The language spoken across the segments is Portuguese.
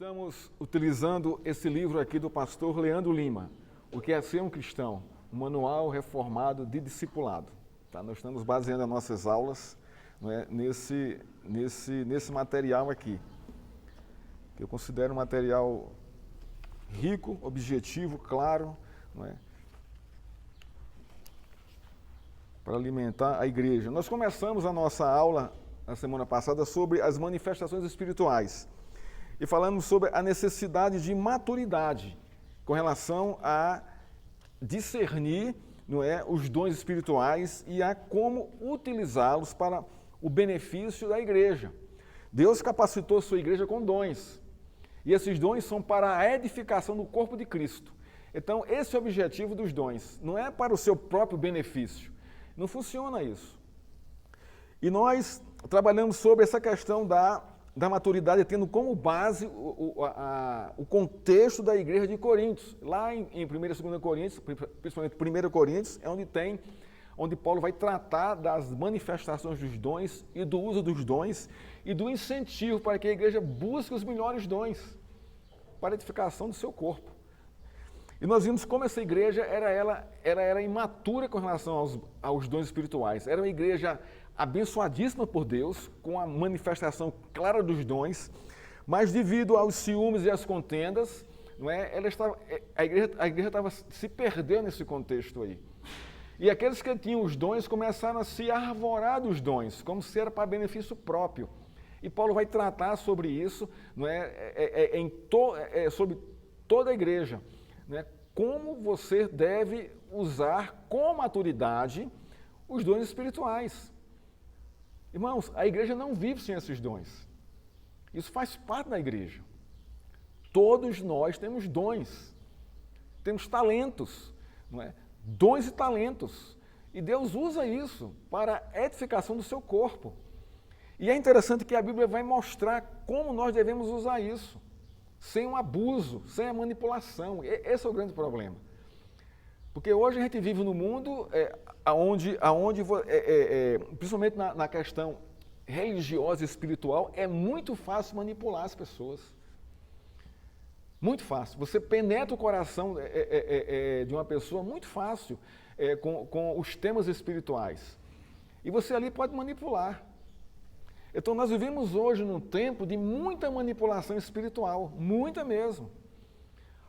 Estamos utilizando esse livro aqui do pastor Leandro Lima, O que é ser um cristão, um manual reformado de discipulado. Tá? Nós estamos baseando as nossas aulas, não é, nesse material aqui, que eu considero um material rico, objetivo, claro, não é, para alimentar a igreja. Nós começamos a nossa aula na semana passada sobre as manifestações espirituais. E falamos sobre a necessidade de maturidade com relação a discernir, não é, os dons espirituais e a como utilizá-los para o benefício da igreja. Deus capacitou sua igreja com dons. E esses dons são para a edificação do corpo de Cristo. Então, esse é o objetivo dos dons. Não é para o seu próprio benefício. Não funciona isso. E nós trabalhamos sobre essa questão da maturidade, tendo como base o contexto da igreja de Coríntios. Lá em 1 e 2 Coríntios, principalmente 1 Coríntios, é onde Paulo vai tratar das manifestações dos dons e do uso dos dons e do incentivo para que a igreja busque os melhores dons para a edificação do seu corpo. E nós vimos como essa igreja era imatura com relação aos dons espirituais. Era uma igreja abençoadíssima por Deus, com a manifestação clara dos dons, mas devido aos ciúmes e às contendas, não é, a igreja estava se perdendo nesse contexto aí. E aqueles que tinham os dons começaram a se arvorar dos dons, como se era para benefício próprio. E Paulo vai tratar sobre isso, não é, sobre toda a igreja, não é, como você deve usar com maturidade os dons espirituais. Irmãos, a igreja não vive sem esses dons. Isso faz parte da igreja. Todos nós temos dons, temos talentos, não é? Dons e talentos. E Deus usa isso para a edificação do seu corpo. E é interessante que a Bíblia vai mostrar como nós devemos usar isso, sem um abuso, sem a manipulação. Esse é o grande problema. Porque hoje a gente vive num mundo principalmente na questão religiosa e espiritual, é muito fácil manipular as pessoas. Muito fácil. Você penetra o coração de uma pessoa muito fácil com os temas espirituais. E você ali pode manipular. Então nós vivemos hoje num tempo de muita manipulação espiritual, muita mesmo.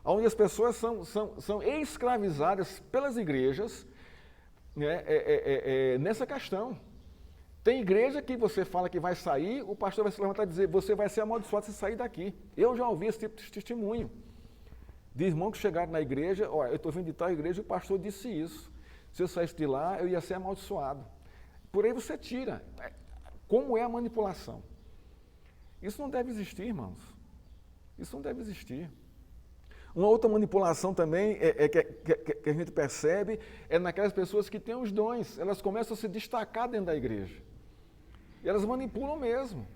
Onde as pessoas são escravizadas pelas igrejas, né, nessa questão. Tem igreja que você fala que vai sair, o pastor vai se levantar e dizer, você vai ser amaldiçoado se sair daqui. Eu já ouvi esse tipo de testemunho. De irmãos que chegaram na igreja, olha, eu estou vindo de tal igreja e o pastor disse isso. Se eu saísse de lá, eu ia ser amaldiçoado. Por aí você tira. Como é a manipulação? Isso não deve existir, irmãos. Isso não deve existir. Uma outra manipulação também que a gente percebe é naquelas pessoas que têm os dons. Elas começam a se destacar dentro da igreja. E elas manipulam mesmo.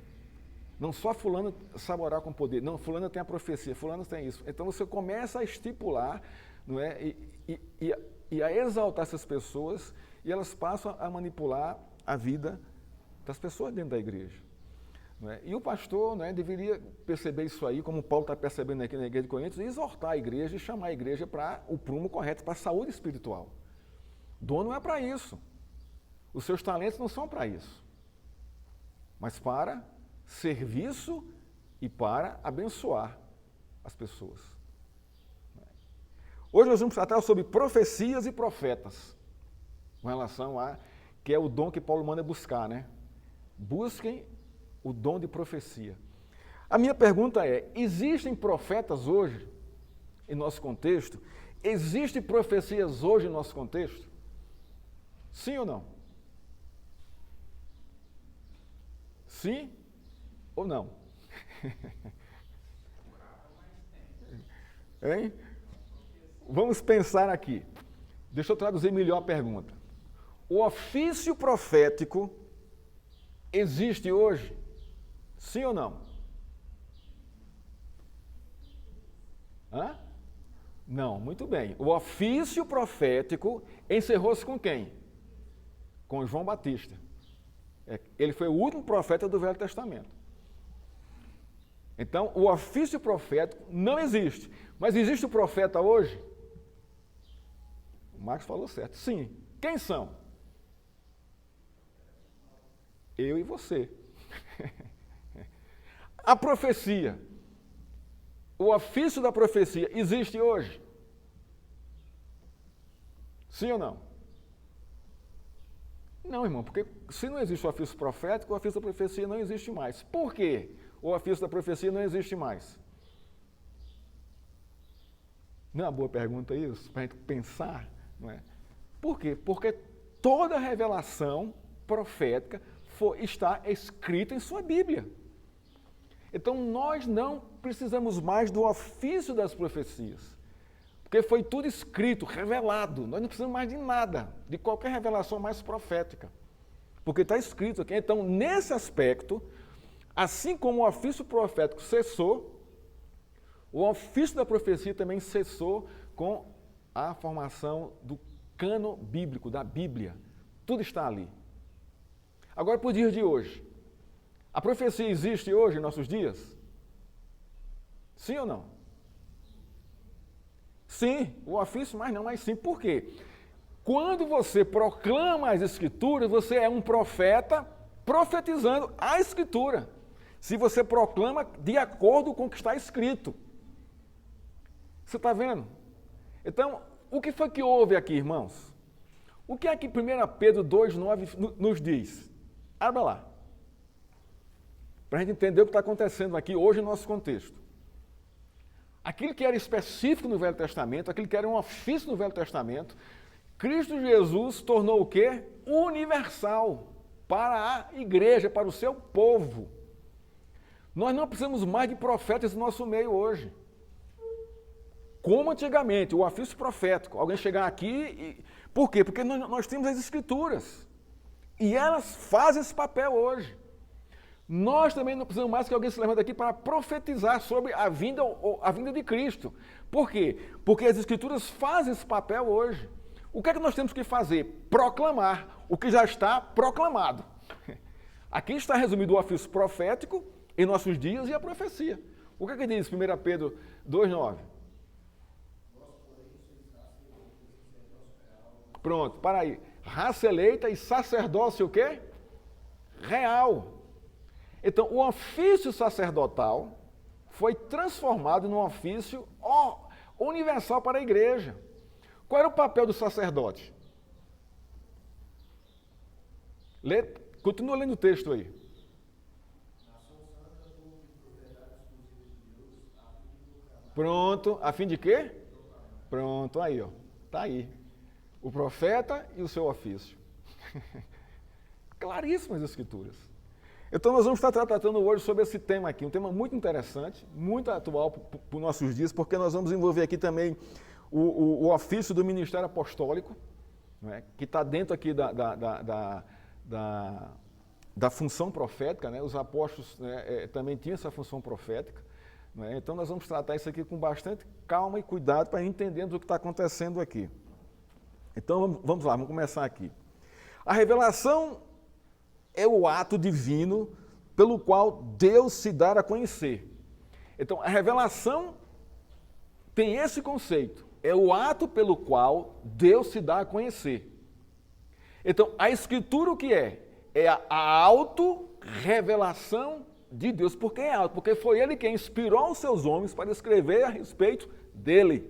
Não só fulano sabe orar com poder. Não, fulano tem a profecia, fulano tem isso. Então você começa a estipular, não é? E a exaltar essas pessoas e elas passam a manipular a vida das pessoas dentro da igreja. Não é? E o pastor, não é, deveria perceber isso aí, como Paulo está percebendo aqui na igreja de Coríntios, e exortar a igreja e chamar a igreja para o prumo correto, para a saúde espiritual. Dom não é para isso. Os seus talentos não são para isso. Mas para serviço e para abençoar as pessoas. Hoje nós vamos tratar sobre profecias e profetas, com relação a, que é o dom que Paulo manda buscar, né? Busquem o dom de profecia. A minha pergunta é, existem profetas hoje, em nosso contexto? Existem profecias hoje em nosso contexto? Sim ou não? Sim ou não? Hein? Vamos pensar aqui. Deixa eu traduzir melhor a pergunta. O ofício profético existe hoje? Sim ou não? Hã? Não, muito bem. O ofício profético encerrou-se com quem? Com João Batista. Ele foi o último profeta do Velho Testamento. Então, o ofício profético não existe. Mas existe o profeta hoje? O Marcos falou certo. Sim. Quem são? Eu e você. A profecia. O ofício da profecia existe hoje? Sim ou não? Não, irmão, porque se não existe o ofício profético, o ofício da profecia não existe mais. Por quê? O ofício da profecia não existe mais. Não é uma boa pergunta isso? Para a gente pensar, não é? Por quê? Porque toda revelação profética está escrita em sua Bíblia. Então nós não precisamos mais do ofício das profecias. Porque foi tudo escrito, revelado. Nós não precisamos mais de nada, de qualquer revelação mais profética. Porque está escrito aqui. Então, nesse aspecto, assim como o ofício profético cessou, o ofício da profecia também cessou com a formação do cânon bíblico, da Bíblia. Tudo está ali. Agora, para os dias de hoje. A profecia existe hoje em nossos dias? Sim ou não? Sim, o ofício, mas não, mas sim. Por quê? Quando você proclama as Escrituras, você é um profeta profetizando a Escritura. Se você proclama de acordo com o que está escrito. Você está vendo? Então, o que foi que houve aqui, irmãos? O que é que 1 Pedro 2,9 nos diz? Abra lá. Para a gente entender o que está acontecendo aqui hoje no nosso contexto. Aquilo que era específico no Velho Testamento, aquilo que era um ofício no Velho Testamento, Cristo Jesus tornou o quê? Universal para a igreja, para o seu povo. Nós não precisamos mais de profetas no nosso meio hoje. Como antigamente, o ofício profético, alguém chegar aqui e... Por quê? Porque nós temos as Escrituras. E elas fazem esse papel hoje. Nós também não precisamos mais que alguém se levante aqui para profetizar sobre a vinda de Cristo. Por quê? Porque as Escrituras fazem esse papel hoje. O que é que nós temos que fazer? Proclamar o que já está proclamado. Aqui está resumido o ofício profético em nossos dias e a profecia. O que é que diz 1 Pedro 2,9? Pronto, para aí. Raça eleita e sacerdócio o quê? Real. Então, o ofício sacerdotal foi transformado num ofício universal para a igreja. Qual era o papel do sacerdote? Continua lendo o texto aí. Pronto, a fim de quê? Pronto, aí, ó. Tá aí. O profeta e o seu ofício. Claríssimas as Escrituras. Então nós vamos estar tratando hoje sobre esse tema aqui, um tema muito interessante, muito atual para os nossos dias, porque nós vamos envolver aqui também o ofício do ministério apostólico, né, que está dentro aqui da função profética, né, os apóstolos também tinham essa função profética, né, então nós vamos tratar isso aqui com bastante calma e cuidado para entendermos o que está acontecendo aqui. Então vamos lá, vamos começar aqui. A revelação é o ato divino pelo qual Deus se dá a conhecer. Então, a revelação tem esse conceito. É o ato pelo qual Deus se dá a conhecer. Então, a Escritura o que é? É a auto-revelação de Deus. Por que é auto? Porque foi Ele quem inspirou os seus homens para escrever a respeito dEle.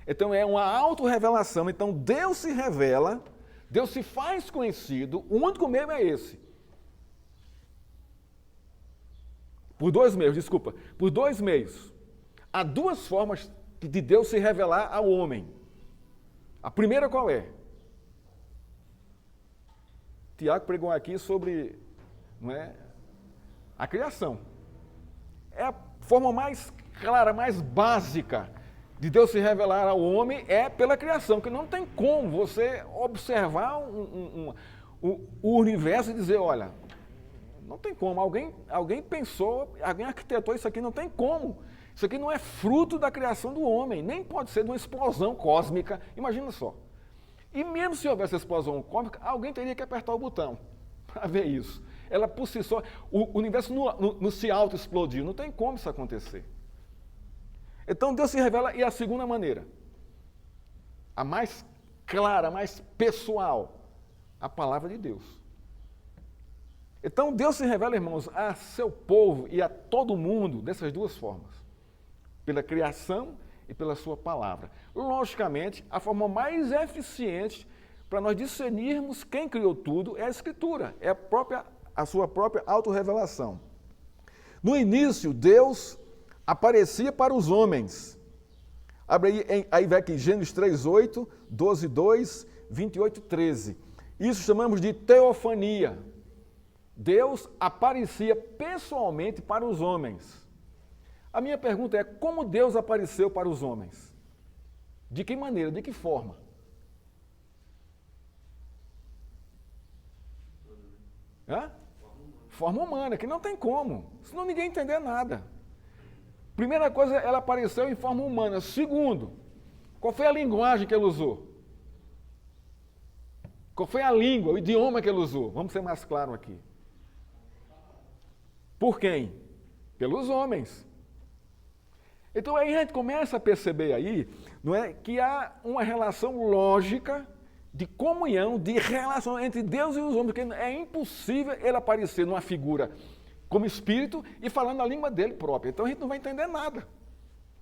Então, é uma auto-revelação. Então, Deus se revela... Deus se faz conhecido, o único meio é esse. Por dois meios. Há duas formas de Deus se revelar ao homem. A primeira qual é? Tiago pregou aqui sobre a criação. É a forma mais clara, mais básica de Deus se revelar ao homem é pela criação, que não tem como você observar o universo e dizer, olha, não tem como, alguém pensou, alguém arquitetou isso aqui, não tem como. Isso aqui não é fruto da criação do homem, nem pode ser de uma explosão cósmica, imagina só. E mesmo se houvesse explosão cósmica, alguém teria que apertar o botão para ver isso. Ela por si só, o universo não se auto-explodiu, não tem como isso acontecer. Então Deus se revela, e a segunda maneira, a mais clara, a mais pessoal, a palavra de Deus. Então Deus se revela, irmãos, a seu povo e a todo mundo dessas duas formas, pela criação e pela sua palavra. Logicamente, a forma mais eficiente para nós discernirmos quem criou tudo é a Escritura, é a sua própria autorrevelação. No início, Deus aparecia para os homens. Abre aí vai aqui, Gênesis 3:8, 12:2, 28:13. Isso chamamos de teofania. Deus aparecia pessoalmente para os homens. A minha pergunta é, como Deus apareceu para os homens? De que maneira, de que forma? Hã? Forma humana, que não tem como, senão ninguém entender nada. Primeira coisa, ela apareceu em forma humana. Segundo, qual foi a linguagem que ele usou? Qual foi a língua, o idioma que ele usou? Vamos ser mais claros aqui. Por quem? Pelos homens. Então aí a gente começa a perceber aí, não é, que há uma relação lógica de comunhão, de relação entre Deus e os homens, porque é impossível ele aparecer numa figura como espírito e falando a língua dele própria. Então a gente não vai entender nada.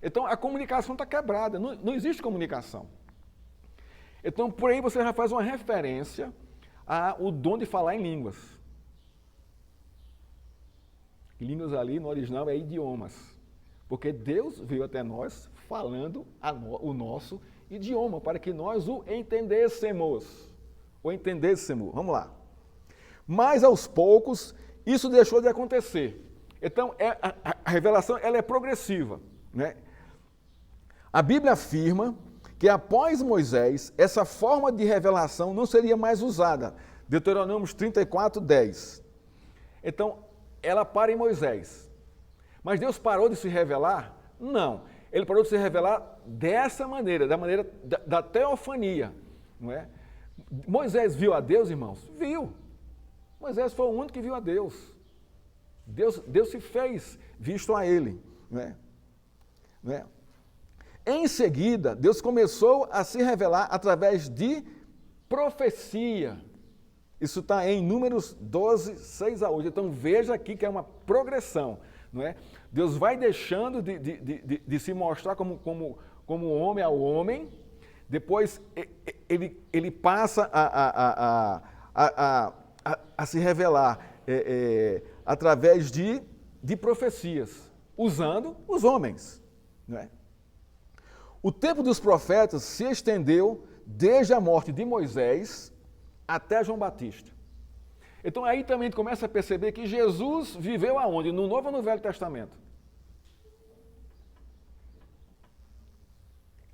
Então a comunicação está quebrada, não existe comunicação. Então por aí você já faz uma referência ao dom de falar em línguas. Línguas ali no original é idiomas, porque Deus veio até nós falando o nosso idioma, para que nós o entendêssemos. Vamos lá. Mas aos poucos, isso deixou de acontecer. Então, a revelação ela é progressiva. Né? A Bíblia afirma que após Moisés, essa forma de revelação não seria mais usada. Deuteronômio 34:10. Então, ela para em Moisés. Mas Deus parou de se revelar? Não. Ele parou de se revelar dessa maneira, da maneira da teofania. Não é? Moisés viu a Deus, irmãos? Viu. Moisés foi o único que viu a Deus. Deus se fez visto a ele. Não é? Não é? Em seguida, Deus começou a se revelar através de profecia. Isso está em Números 12, 6-8. Então veja aqui que é uma progressão. Não é? Deus vai deixando de se mostrar como homem ao homem, depois ele passa a se revelar através de profecias, usando os homens. Não é? O tempo dos profetas se estendeu desde a morte de Moisés até João Batista. Então aí também a gente começa a perceber que Jesus viveu aonde? No Novo ou no Velho Testamento?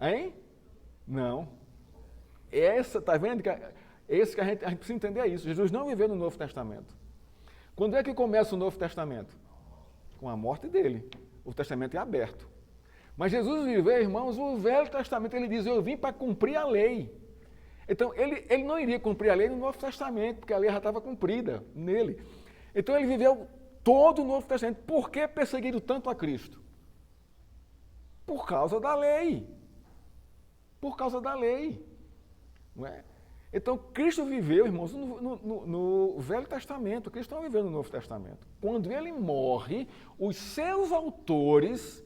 Hein? Não. Tá vendo? Esse que a gente precisa entender isso. Jesus não viveu no Novo Testamento. Quando é que começa o Novo Testamento? Com a morte dele. O Testamento é aberto. Mas Jesus viveu, irmãos, o Velho Testamento. Ele diz, eu vim para cumprir a lei. Então, ele não iria cumprir a lei no Novo Testamento, porque a lei já estava cumprida nele. Então, ele viveu todo o Novo Testamento. Por que perseguiram tanto a Cristo? Por causa da lei. Por causa da lei. Não é? Então, Cristo viveu, irmãos, no Velho Testamento. Cristo não viveu no Novo Testamento. Quando ele morre, os seus autores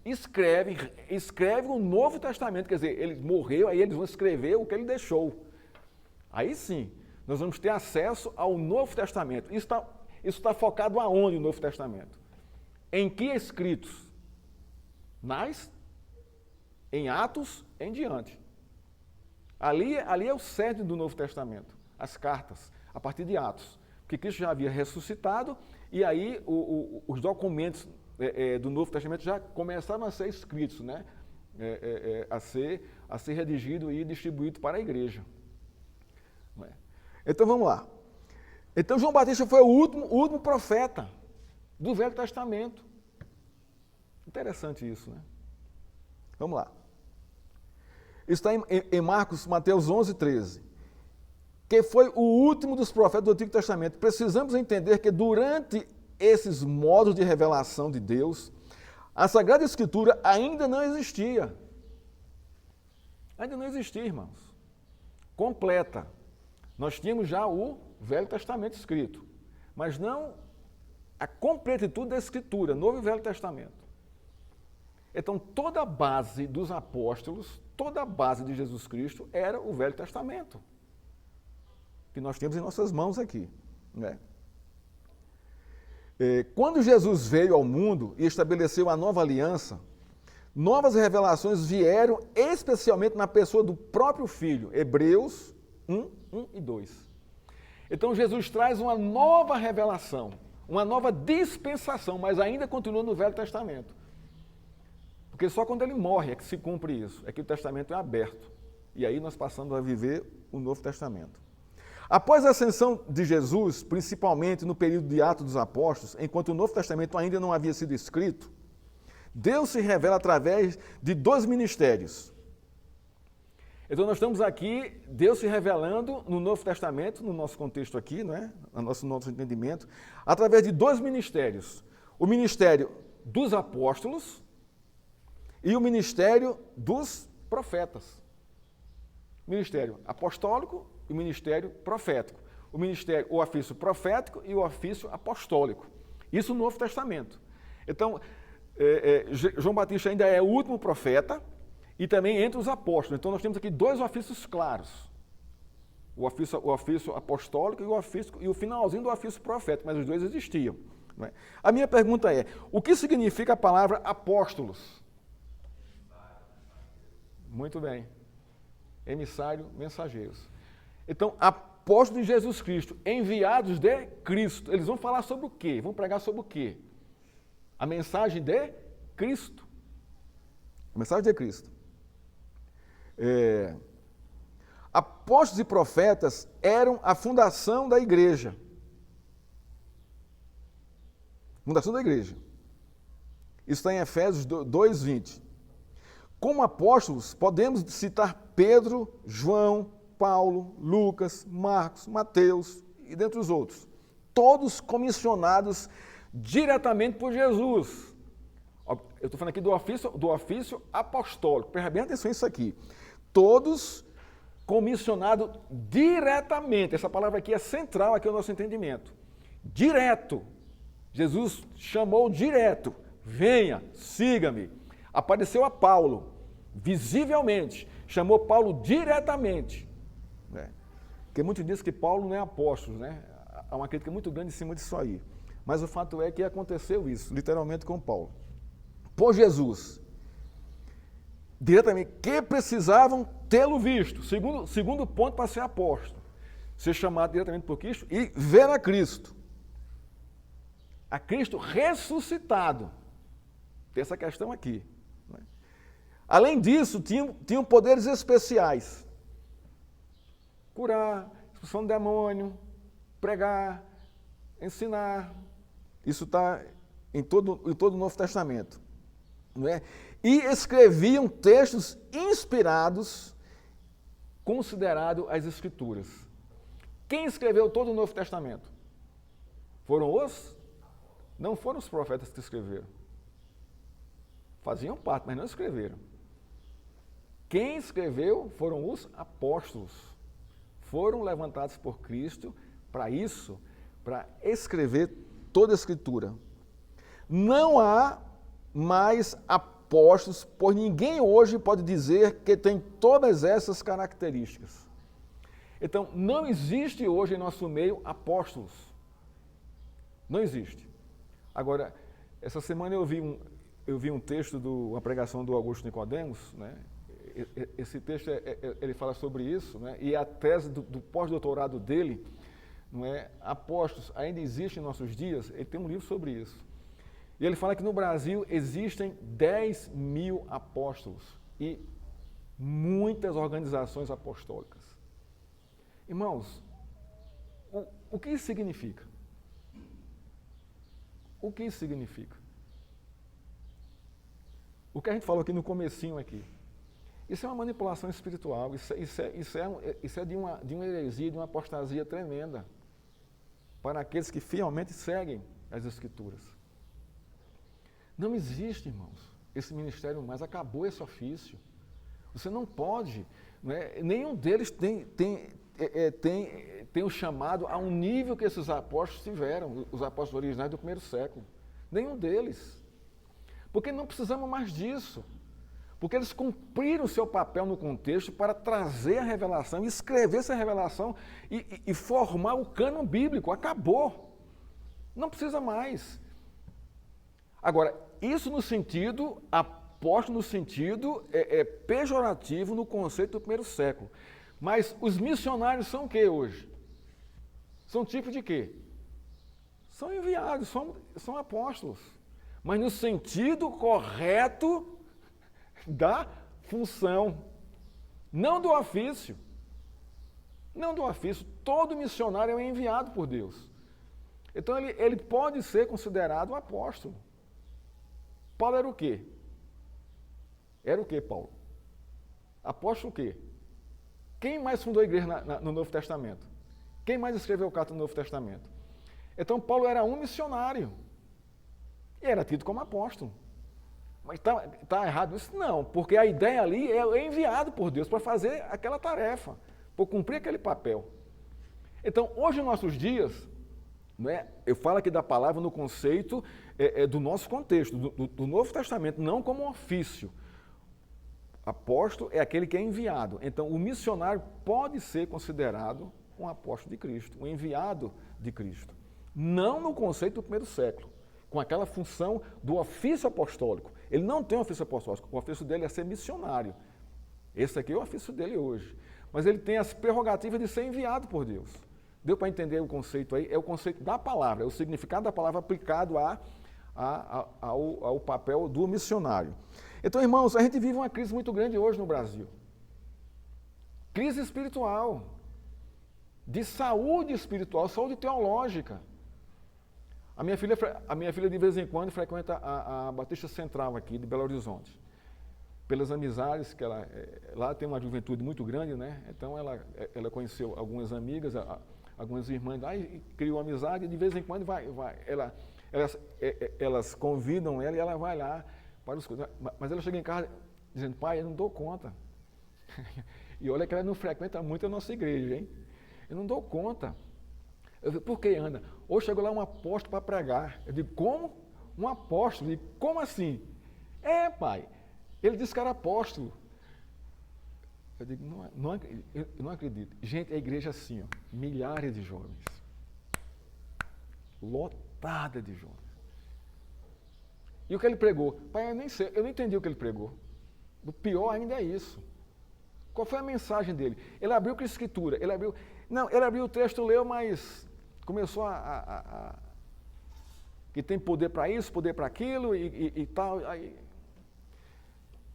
escreve o Novo Testamento, quer dizer, ele morreu, aí eles vão escrever o que ele deixou. Aí sim, nós vamos ter acesso ao Novo Testamento. Isso está focado aonde o Novo Testamento? Em que escritos? Em Atos em diante. Ali é o cerne do Novo Testamento, as cartas, a partir de Atos. Porque Cristo já havia ressuscitado e aí os documentos do Novo Testamento já começaram a ser escritos, né? A ser redigido e distribuído para a igreja. Não é? Então vamos lá. Então João Batista foi o último profeta do Velho Testamento. Interessante isso, né? Vamos lá. Isso está em Mateus 11, 13. que foi o último dos profetas do Antigo Testamento. Precisamos entender que durante esses modos de revelação de Deus, a Sagrada Escritura ainda não existia. Ainda não existia, irmãos. Completa. Nós tínhamos já o Velho Testamento escrito, mas não a completitude da Escritura, Novo e Velho Testamento. Então, toda a base dos apóstolos, toda a base de Jesus Cristo era o Velho Testamento, que nós temos em nossas mãos aqui, né? Quando Jesus veio ao mundo e estabeleceu a nova aliança, novas revelações vieram especialmente na pessoa do próprio Filho, Hebreus 1, 1 e 2. Então Jesus traz uma nova revelação, uma nova dispensação, mas ainda continua no Velho Testamento. Porque só quando ele morre é que se cumpre isso, é que o Testamento é aberto. E aí nós passamos a viver o Novo Testamento. Após a ascensão de Jesus, principalmente no período de Atos dos Apóstolos, enquanto o Novo Testamento ainda não havia sido escrito, Deus se revela através de 2 ministérios. Então nós estamos aqui, Deus se revelando no Novo Testamento, no nosso contexto aqui, não é? No nosso entendimento, através de 2 ministérios. O ministério dos apóstolos e o ministério dos profetas. O ministério apostólico e o ministério profético. O ofício profético e o ofício apostólico. Isso no Novo Testamento. Então, João Batista ainda é o último profeta e também entre os apóstolos. Então, nós temos aqui 2 ofícios claros. O ofício apostólico e o finalzinho do ofício profético, mas os 2 existiam. Não é? A minha pergunta é, o que significa a palavra apóstolos? Muito bem. Emissário, mensageiros. Então, apóstolos de Jesus Cristo, enviados de Cristo. Eles vão falar sobre o quê? Vão pregar sobre o quê? A mensagem de Cristo. A mensagem de Cristo. Apóstolos e profetas eram a fundação da igreja. Fundação da igreja. Isso está em Efésios 2:20. Como apóstolos, podemos citar Pedro, João, Paulo, Lucas, Marcos, Mateus e dentre os outros. Todos comissionados diretamente por Jesus. Eu estou falando aqui do ofício apostólico. Presta bem atenção nisso aqui. Todos comissionados diretamente. Essa palavra aqui é central aqui no nosso entendimento. Direto. Jesus chamou direto. Venha, siga-me. Apareceu a Paulo, visivelmente. Chamou Paulo diretamente. Porque muitos dizem que Paulo não é apóstolo, né? Há uma crítica muito grande em cima disso aí. Mas o fato é que aconteceu isso, literalmente com Paulo. Por Jesus, diretamente, que precisavam tê-lo visto. Segundo ponto para ser apóstolo. Ser chamado diretamente por Cristo e ver a Cristo. A Cristo ressuscitado. Tem essa questão aqui. Né? Além disso, tinham poderes especiais. Curar, expulsão de demônio, pregar, ensinar. Isso está em todo o Novo Testamento. Não é? E escreviam textos inspirados, considerado as Escrituras. Quem escreveu todo o Novo Testamento? Não foram os profetas que escreveram. Faziam parte, mas não escreveram. Quem escreveu foram os apóstolos. Foram levantados por Cristo para isso, para escrever toda a Escritura. Não há mais apóstolos, pois ninguém hoje pode dizer que tem todas essas características. Então, não existe hoje em nosso meio apóstolos. Não existe. Agora, essa semana eu vi um texto, uma pregação do Augusto Nicodemos, né? Esse texto, ele fala sobre isso, né? E a tese do pós-doutorado dele, não é? Apóstolos ainda existem em nossos dias, ele tem um livro sobre isso. E ele fala que no Brasil existem 10 mil apóstolos e muitas organizações apostólicas. Irmãos, o que isso significa? O que isso significa? O que a gente falou aqui no comecinho aqui. Isso é uma manipulação espiritual, isso é de uma heresia, de uma apostasia tremenda para aqueles que fielmente seguem as Escrituras. Não existe, irmãos, esse ministério mais, acabou esse ofício. Você não pode, né, nenhum deles tem o chamado a um nível que esses apóstolos tiveram, os apóstolos originais do primeiro século. Nenhum deles. Porque não precisamos mais disso. Porque eles cumpriram o seu papel no contexto para trazer a revelação, escrever essa revelação e formar o cânon bíblico. Acabou. Não precisa mais. Agora, isso no sentido, apóstolo no sentido pejorativo no conceito do primeiro século. Mas os missionários são o que hoje? São tipo de quê? São enviados, são apóstolos. Mas no sentido correto da função, não do ofício. Não do ofício. Todo missionário é enviado por Deus. Então ele pode ser considerado um apóstolo. Paulo era o quê? Era o quê, Paulo? Apóstolo o quê? Quem mais fundou a igreja no Novo Testamento? Quem mais escreveu carta no Novo Testamento? Então Paulo era um missionário. E era tido como apóstolo. Mas está errado isso? Não, porque a ideia ali é enviado por Deus para fazer aquela tarefa, para cumprir aquele papel. Então, hoje, em nossos dias, né, eu falo aqui da palavra no conceito do nosso contexto, do Novo Testamento, não como um ofício. Apóstolo é aquele que é enviado. Então, o missionário pode ser considerado um apóstolo de Cristo, um enviado de Cristo. Não no conceito do primeiro século, com aquela função do ofício apostólico. Ele não tem um ofício apostólico, o ofício dele é ser missionário. Esse aqui é o ofício dele hoje. Mas ele tem as prerrogativas de ser enviado por Deus. Deu para entender o conceito aí? É o conceito da palavra, é o significado da palavra aplicado ao papel do missionário. Então, irmãos, a gente vive uma crise muito grande hoje no Brasil. Crise espiritual, de saúde espiritual, saúde teológica. A minha filha de vez em quando frequenta a Batista Central aqui de Belo Horizonte. Pelas amizades que lá tem uma juventude muito grande, né? Então ela conheceu algumas amigas, algumas irmãs lá e criou amizade e de vez em quando elas convidam ela e ela vai lá para os cultos. Mas ela chega em casa dizendo: pai, eu não dou conta. E olha que ela não frequenta muito a nossa igreja, hein? Eu não dou conta. Eu digo: por que, Ana? Hoje chegou lá um apóstolo para pregar. Eu digo: como? Um apóstolo? Eu digo: como assim? É, pai. Ele disse que era apóstolo. Eu digo: eu não acredito. Gente, a igreja assim, ó, milhares de jovens. Lotada de jovens. E o que ele pregou? Pai, eu nem sei, eu não entendi o que ele pregou. O pior ainda é isso. Qual foi a mensagem dele? Ele abriu com a escritura, ele abriu o texto, leu, mas começou que tem poder para isso, poder para aquilo e tal. Aí,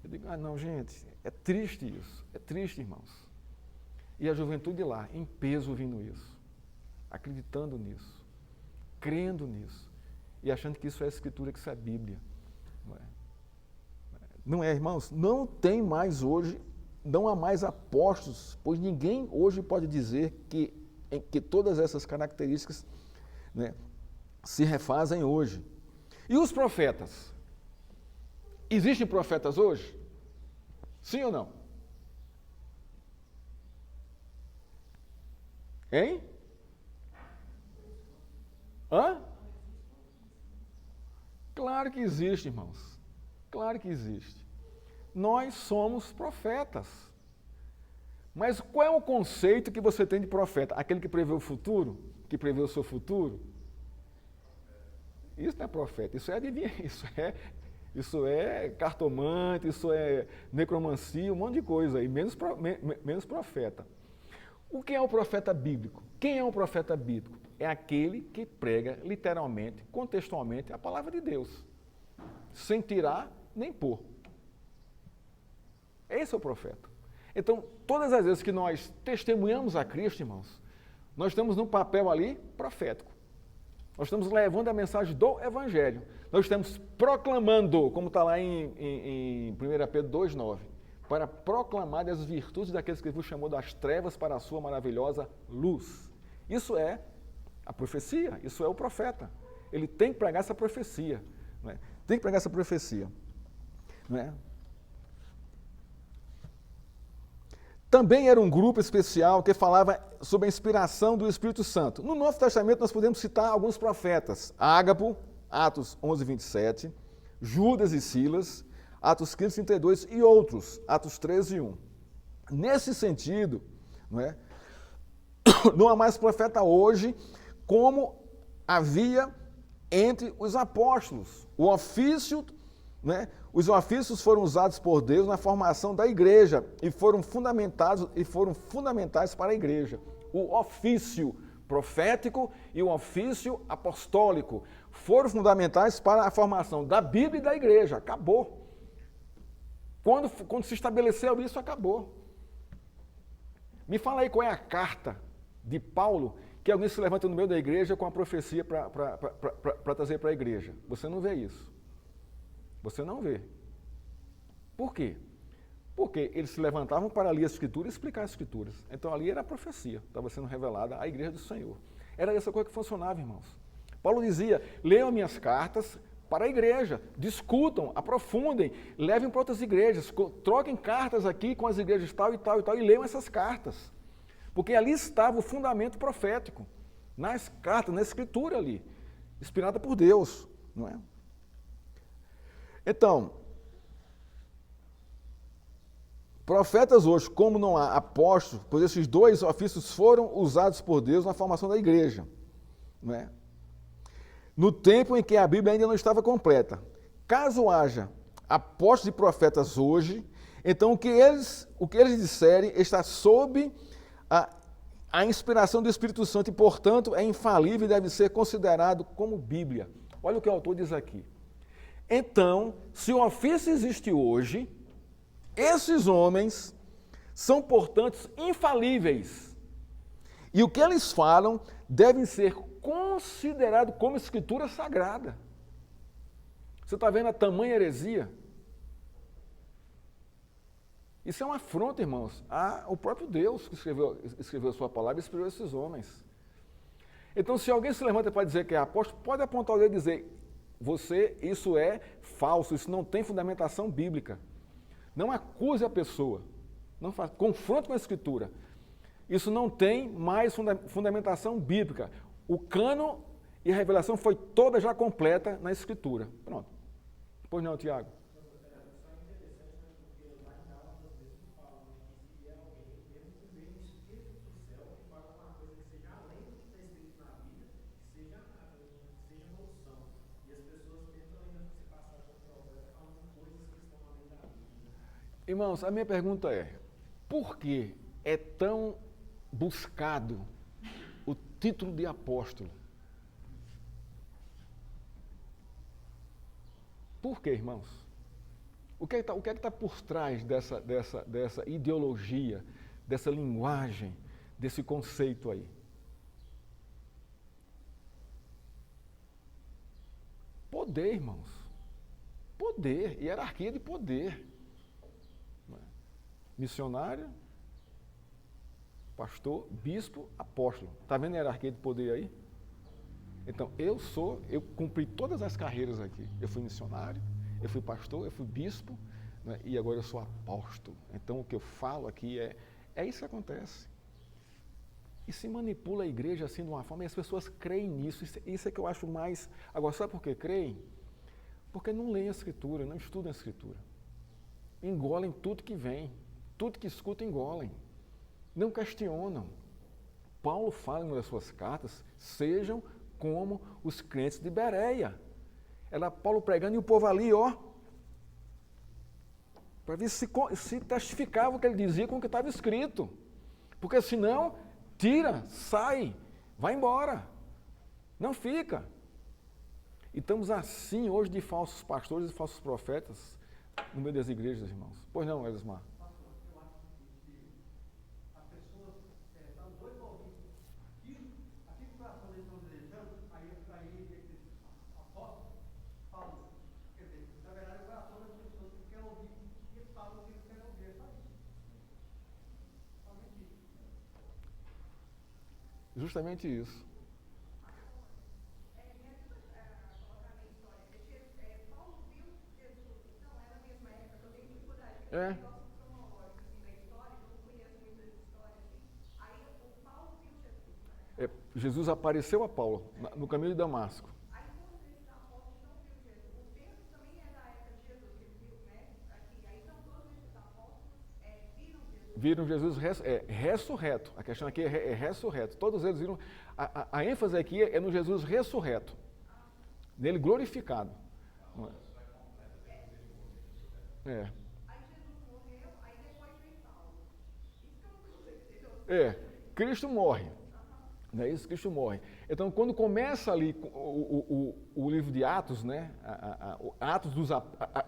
eu digo: não, gente, é triste isso, é triste, irmãos. E a juventude lá, em peso, ouvindo isso, acreditando nisso, crendo nisso, e achando que isso é a escritura, que isso é a Bíblia. Não é, irmãos? Não tem mais hoje, não há mais apóstolos, pois ninguém hoje pode dizer que todas essas características, né, se refazem hoje. E os profetas? Existem profetas hoje? Sim ou não? Hein? Hã? Claro que existe, irmãos. Claro que existe. Nós somos profetas. Mas qual é o conceito que você tem de profeta? Aquele que prevê o futuro? Que prevê o seu futuro? Isso não é profeta, isso é adivinhação, isso é cartomante, isso é necromancia, um monte de coisa aí, menos profeta. O que é o profeta bíblico? Quem é o profeta bíblico? É aquele que prega literalmente, contextualmente, a palavra de Deus, sem tirar nem pôr. Esse é o profeta. Então, todas as vezes que nós testemunhamos a Cristo, irmãos, nós estamos num papel ali profético. Nós estamos levando a mensagem do Evangelho. Nós estamos proclamando, como está lá em 1 Pedro 2,9, para proclamar as virtudes daqueles que vos chamou das trevas para a sua maravilhosa luz. Isso é a profecia, isso é o profeta. Ele tem que pregar essa profecia. Não é? Tem que pregar essa profecia. Não é? Também era um grupo especial que falava sobre a inspiração do Espírito Santo. No Novo Testamento nós podemos citar alguns profetas. Ágabo, Atos 11, 27, Judas e Silas, Atos 15, 32 e outros, Atos 13, 1. Nesse sentido, não há mais profeta hoje como havia entre os apóstolos. O ofício, os ofícios foram usados por Deus na formação da igreja e foram fundamentais para a igreja. O ofício profético e o ofício apostólico foram fundamentais para a formação da Bíblia e da igreja. Acabou. Quando se estabeleceu isso, acabou. Me fala aí qual é a carta de Paulo que alguém se levanta no meio da igreja com a profecia para trazer para a igreja. Você não vê isso. Você não vê. Por quê? Porque eles se levantavam para ler a Escritura e explicar as Escrituras. Então ali era a profecia, estava sendo revelada à igreja do Senhor. Era essa coisa que funcionava, irmãos. Paulo dizia, leiam minhas cartas para a igreja, discutam, aprofundem, levem para outras igrejas, troquem cartas aqui com as igrejas tal e tal e tal, e leiam essas cartas. Porque ali estava o fundamento profético, nas cartas, na Escritura ali, inspirada por Deus, não é? Então, profetas hoje, como não há apóstolos, pois esses dois ofícios foram usados por Deus na formação da igreja, não é? No tempo em que a Bíblia ainda não estava completa. Caso haja apóstolos e profetas hoje, então o que eles disserem está sob a inspiração do Espírito Santo e, portanto, é infalível e deve ser considerado como Bíblia. Olha o que o autor diz aqui. Então, se o ofício existe hoje, esses homens são, portanto, infalíveis. E o que eles falam deve ser considerado como escritura sagrada. Você está vendo a tamanha heresia? Isso é uma afronta, irmãos, ao próprio Deus que escreveu a sua palavra e escreveu esses homens. Então, se alguém se levanta para dizer que é apóstolo, pode apontar o dedo e dizer, isso é falso, isso não tem fundamentação bíblica. Não acuse a pessoa, não confronte com a Escritura. Isso não tem mais fundamentação bíblica. O cânon e a revelação foi toda já completa na Escritura. Pronto. Pois não, Tiago? Irmãos, a minha pergunta é, por que é tão buscado o título de apóstolo? Por quê, irmãos? O que é que está por trás dessa ideologia, dessa linguagem, desse conceito aí? Poder, irmãos. Poder, hierarquia de poder. Missionário, pastor, bispo, apóstolo. Está vendo a hierarquia de poder aí? Então, eu cumpri todas as carreiras aqui. Eu fui missionário, eu fui pastor, eu fui bispo, né, e agora eu sou apóstolo. Então, o que eu falo aqui é isso que acontece. E se manipula a igreja assim de uma forma, e as pessoas creem nisso. Isso é que eu acho mais... Agora, sabe por que creem? Porque não leem a Escritura, não estudam a Escritura. Engolem tudo que vem. Tudo que escutam, engolem. Não questionam. Paulo fala em uma das suas cartas, sejam como os crentes de Bereia. Era Paulo pregando e o povo ali, para ver se testificava o que ele dizia com o que estava escrito. Porque senão, tira, sai, vai embora. Não fica. E estamos assim hoje de falsos pastores e falsos profetas no meio das igrejas, irmãos. Pois não, Elismar? Justamente isso. É. Jesus apareceu a Paulo no caminho de Damasco. Viram Jesus ressurreto. A questão aqui é ressurreto. Todos eles viram. A ênfase aqui é no Jesus ressurreto. Nele glorificado. Não é? Cristo morre. Não é isso? Cristo morre. Então, quando começa ali o livro de Atos, né?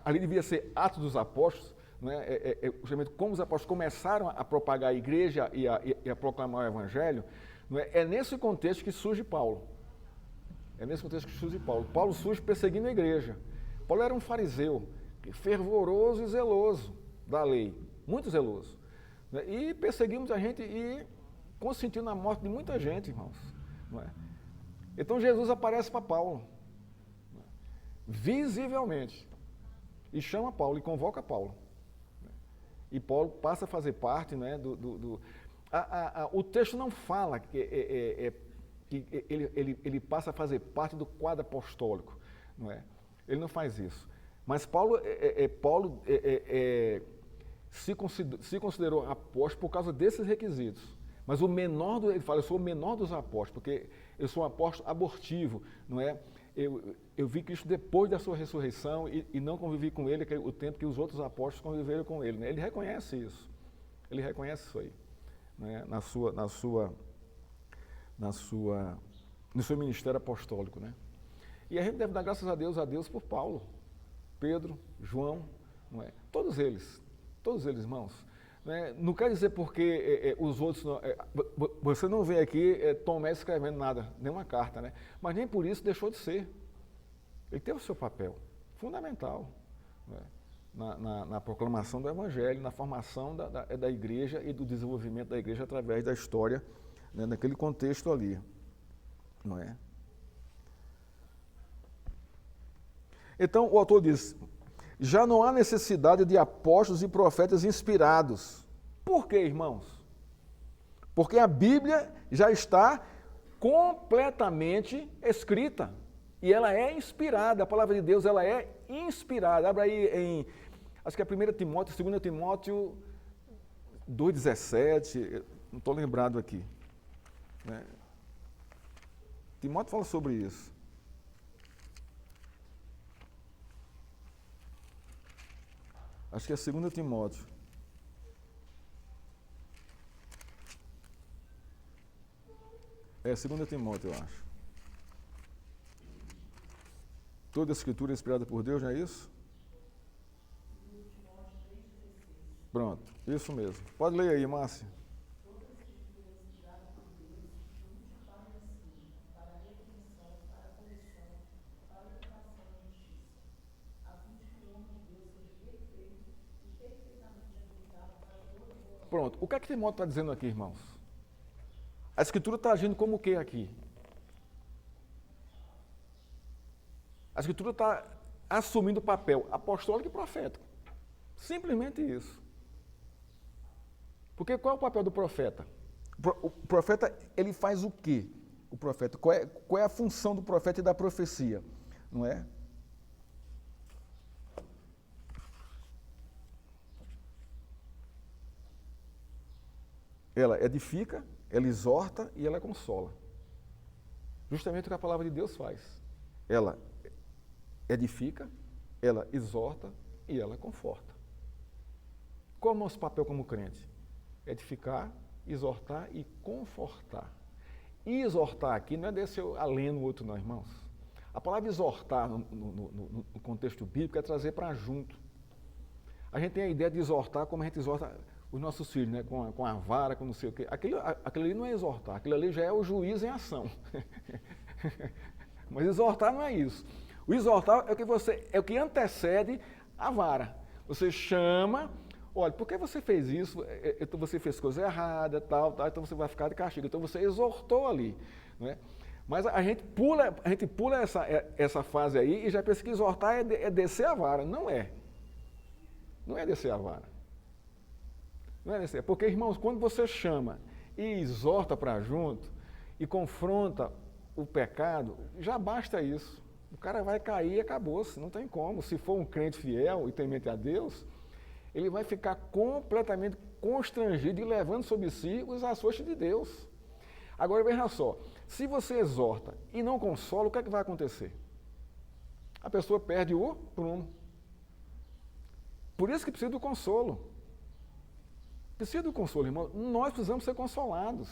Ali devia ser Atos dos Apóstolos, né? Justamente como os apóstolos começaram a propagar a igreja e a proclamar o evangelho, não é? É nesse contexto que surge Paulo. É nesse contexto que surge Paulo. Paulo surge perseguindo a igreja. Paulo era um fariseu, fervoroso e zeloso da lei, muito zeloso. Né? E perseguimos a gente e consentiu na morte de muita gente, irmãos. Não é? Então Jesus aparece para Paulo, visivelmente, e chama Paulo, e convoca Paulo. E Paulo passa a fazer parte, né, o texto não fala que ele passa a fazer parte do quadro apostólico, não é? Ele não faz isso. Mas Paulo se considerou apóstolo por causa desses requisitos. Mas ele fala, eu sou o menor dos apóstolos, porque eu sou um apóstolo abortivo, não é? Eu vi Cristo depois da sua ressurreição e não convivi com ele o tempo que os outros apóstolos conviveram com ele. Né? Ele reconhece isso. Ele reconhece isso aí, né? No seu ministério apostólico. Né? E a gente deve dar graças a Deus por Paulo, Pedro, João, não é? Todos eles, irmãos. Não quer dizer porque os outros... você não vê aqui Tomé escrevendo nada, nenhuma carta, né? Mas nem por isso deixou de ser. Ele teve o seu papel fundamental, né? na proclamação do Evangelho, na formação da igreja e do desenvolvimento da igreja através da história, né? Naquele contexto ali. Não é? Então, o autor diz... Já não há necessidade de apóstolos e profetas inspirados. Por quê, irmãos? Porque a Bíblia já está completamente escrita. E ela é inspirada. A palavra de Deus, ela é inspirada. Abra aí em, acho que é 1 Timóteo, 2 Timóteo 2,17. Não estou lembrado aqui. Né? Timóteo fala sobre isso. Acho que é 2 Timóteo. É 2 Timóteo, eu acho. Toda a escritura é inspirada por Deus, não é isso? Pronto, isso mesmo. Pode ler aí, Márcia. Pronto, o que é que Timóteo está dizendo aqui, irmãos? A Escritura está agindo como o que aqui? A Escritura está assumindo o papel apostólico e profético. Simplesmente isso. Porque qual é o papel do profeta? O profeta, ele faz o quê? O profeta, qual é a função do profeta e da profecia? Não é? Ela edifica, ela exorta e ela consola. Justamente o que a palavra de Deus faz. Ela edifica, ela exorta e ela conforta. Qual é o nosso papel como crente? Edificar, exortar e confortar. E exortar aqui não é descer além no outro não, irmãos. A palavra exortar no contexto bíblico é trazer para junto. A gente tem a ideia de exortar como a gente exorta os nossos filhos, né? com a vara, com não sei o quê. Aquilo ali não é exortar, aquilo ali já é o juiz em ação. Mas exortar não é isso. O exortar é o que antecede a vara. Você chama olha, por que você fez isso? Então você fez coisa errada, tal, então você vai ficar de castigo. Então você exortou ali, não é? Mas a gente pula essa fase aí e já pensa que exortar é descer a vara. Não é. Não é descer a vara. Não é descer. Porque, irmãos, quando você chama e exorta para junto e confronta o pecado, já basta isso. O cara vai cair e acabou-se, não tem como. Se for um crente fiel e temente a Deus, ele vai ficar completamente constrangido e levando sobre si os açoites de Deus. Agora, veja só, se você exorta e não consola, o que é que vai acontecer? A pessoa perde o prumo. Por isso que precisa do consolo. Precisa do consolo, irmão. Nós precisamos ser consolados.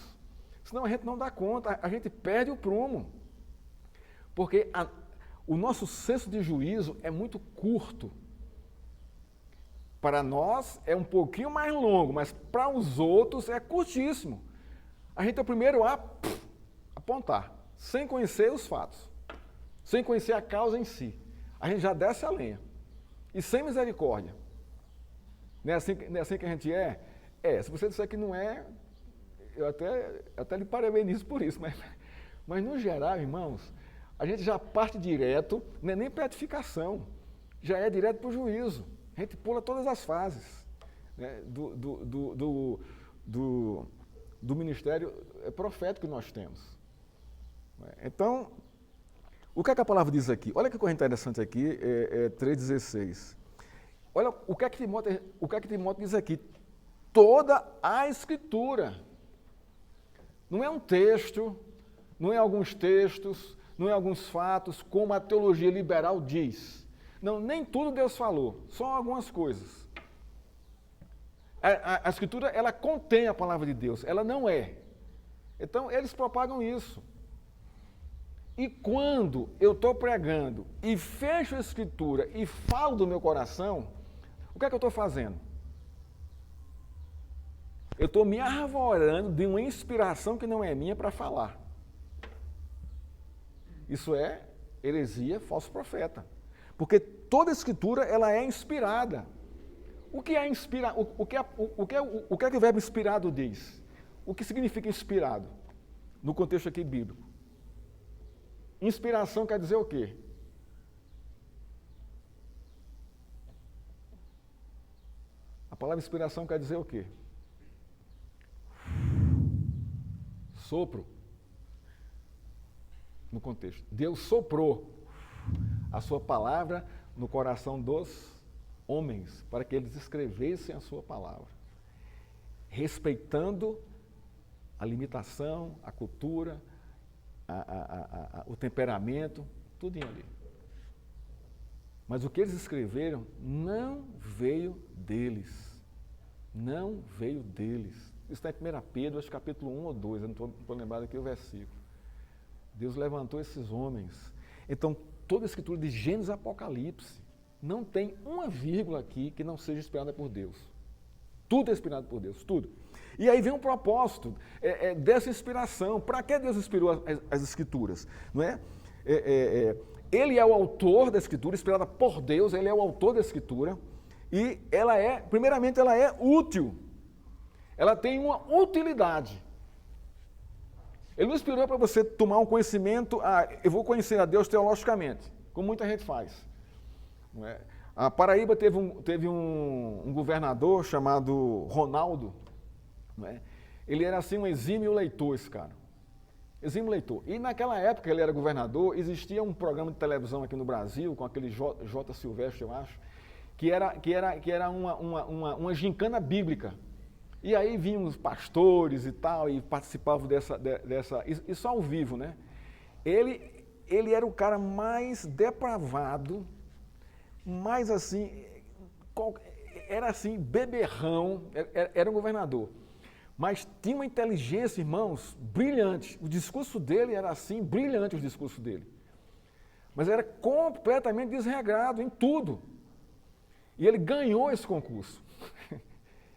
Senão a gente não dá conta, a gente perde o prumo. Porque o nosso senso de juízo é muito curto. Para nós é um pouquinho mais longo, mas para os outros é curtíssimo. A gente é o primeiro a apontar, sem conhecer os fatos, sem conhecer a causa em si. A gente já desce a lenha. E sem misericórdia. Não é assim que a gente é? Se você disser que não é, eu até lhe parabenizo por isso, mas no geral, irmãos, a gente já parte direto, não é nem para edificação, já é direto para o juízo. A gente pula todas as fases, né, do ministério profético que nós temos. Então, o que é que a palavra diz aqui? Olha que coisa interessante aqui, 3,16. Olha o que é que Timóteo diz aqui. Toda a Escritura. Não é um texto, não é alguns textos, não é alguns fatos, como a teologia liberal diz. Não, nem tudo Deus falou, só algumas coisas. A Escritura, ela contém a palavra de Deus, ela não é. Então, eles propagam isso. E quando eu estou pregando e fecho a Escritura e falo do meu coração, o que é que eu estou fazendo? Eu estou me arvorando de uma inspiração que não é minha para falar. Isso é heresia, falso profeta. Porque toda a Escritura, ela é inspirada. O que é inspirado? O que é que o verbo inspirado diz? O que significa inspirado? No contexto aqui bíblico. Inspiração quer dizer o quê? A palavra inspiração quer dizer o quê? Sopro. No contexto. Deus soprou a sua palavra no coração dos homens, para que eles escrevessem a sua palavra, respeitando a limitação, a cultura, o temperamento, tudo ali. Mas o que eles escreveram não veio deles. Não veio deles. Isso está em 1 Pedro, acho que capítulo 1 ou 2, eu não estou lembrado aqui o versículo. Deus levantou esses homens. Então, toda a escritura de Gênesis e Apocalipse não tem uma vírgula aqui que não seja inspirada por Deus. Tudo é inspirado por Deus, tudo. E aí vem um propósito dessa inspiração. Para que Deus inspirou as escrituras? Não é? Ele é o autor da escritura, inspirada por Deus, ele é o autor da escritura. E ela primeiramente, ela é útil. Ela tem uma utilidade. Ele não inspirou para você tomar um conhecimento, eu vou conhecer a Deus teologicamente, como muita gente faz. Não é? A Paraíba teve um governador chamado Ronaldo. Não é? Ele era assim um exímio leitor, esse cara. Exímio leitor. E naquela época ele era governador, existia um programa de televisão aqui no Brasil, com aquele J. Silvestre, eu acho, que era uma gincana bíblica. E aí vinham os pastores e tal, e participavam dessa isso ao vivo, né? Ele era o cara mais depravado, mais assim, era assim, beberrão, era um governador. Mas tinha uma inteligência, irmãos, brilhante. O discurso dele era assim, brilhante o discurso dele. Mas era completamente desregrado em tudo. E ele ganhou esse concurso.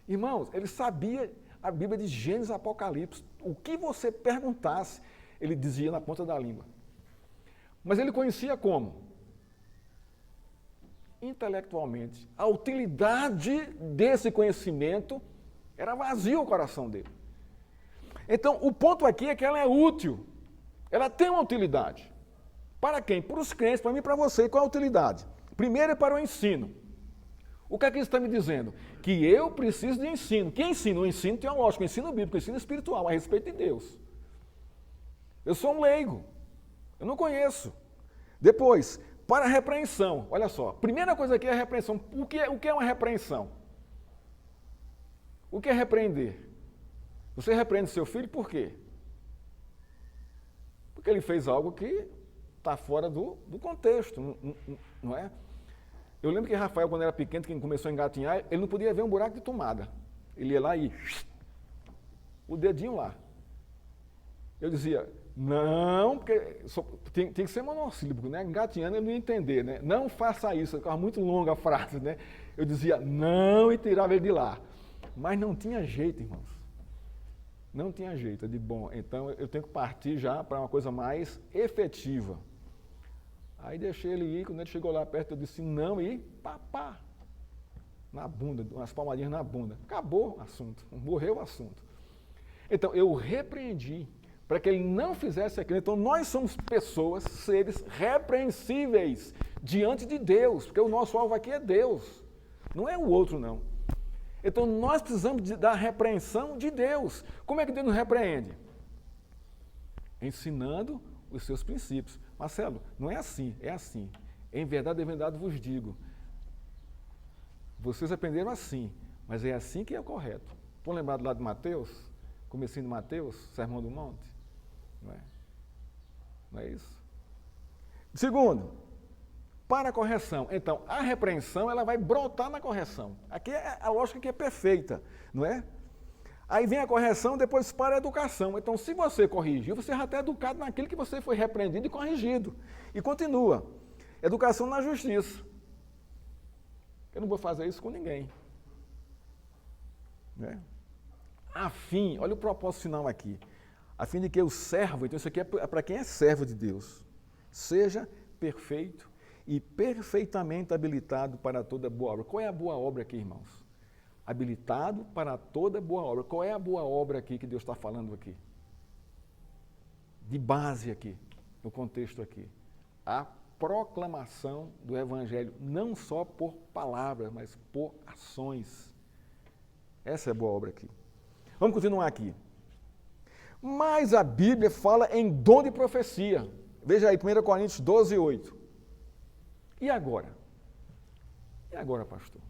Irmãos, ele sabia a Bíblia de Gênesis e Apocalipse. O que você perguntasse, ele dizia na ponta da língua. Mas ele conhecia como? intelectualmente. A utilidade desse conhecimento era vazio o coração dele. Então, o ponto aqui é que ela é útil. Ela tem uma utilidade. Para quem? Para os crentes, para mim e para você. Qual é a utilidade? Primeiro é para o ensino. O que é que isso está me dizendo? Que eu preciso de ensino. Que ensino? O ensino teológico, o ensino bíblico, o ensino espiritual, a respeito de Deus. Eu sou um leigo. Eu não conheço. Depois, para a repreensão. Olha só, primeira coisa aqui é a repreensão. O que é uma repreensão? O que é repreender? Você repreende seu filho por quê? Porque ele fez algo que está fora do contexto, não é? Eu lembro que Rafael, quando era pequeno, que começou a engatinhar, ele não podia ver um buraco de tomada. Ele ia lá e o dedinho lá. Eu dizia, não, porque tem que ser monossílabo, né? Engatinhando ele não ia entender, né? Não faça isso, ficava muito longa a frase, né? Eu dizia, não, e tirava ele de lá. Mas não tinha jeito, irmãos. Não tinha jeito. Eu digo, bom, então eu tenho que partir já para uma coisa mais efetiva. Aí deixei ele ir, quando ele chegou lá perto, eu disse não, e pá, na bunda, umas palmadinhas na bunda. Acabou o assunto, morreu o assunto. Então, eu repreendi para que ele não fizesse aquilo. Então, nós somos pessoas, seres repreensíveis diante de Deus, porque o nosso alvo aqui é Deus, não é o outro, não. Então, nós precisamos da repreensão de Deus. Como é que Deus nos repreende? Ensinando os seus princípios. Marcelo, não é assim, é assim. Em verdade vos digo. Vocês aprenderam assim, mas é assim que é o correto. Vão lembrar do lado de Mateus? Comecinho de Mateus, Sermão do Monte? Não é? Não é isso? Segundo, para a correção. Então, a repreensão, ela vai brotar na correção. Aqui é a lógica que é perfeita, não é? Aí vem a correção, depois para a educação. Então, se você corrigiu, você já está educado naquilo que você foi repreendido e corrigido. E continua. Educação na justiça. Eu não vou fazer isso com ninguém. Né? A fim, olha o propósito final aqui. A fim de que o servo, então isso aqui é para quem é servo de Deus, seja perfeito e perfeitamente habilitado para toda boa obra. Qual é a boa obra aqui, irmãos? Habilitado para toda boa obra. Qual é a boa obra aqui que Deus está falando aqui? De base aqui, no contexto aqui. A proclamação do Evangelho, não só por palavras, mas por ações. Essa é a boa obra aqui. Vamos continuar aqui. Mas a Bíblia fala em dom de profecia. Veja aí, 1 Coríntios 12, 8. E agora? E agora, pastor?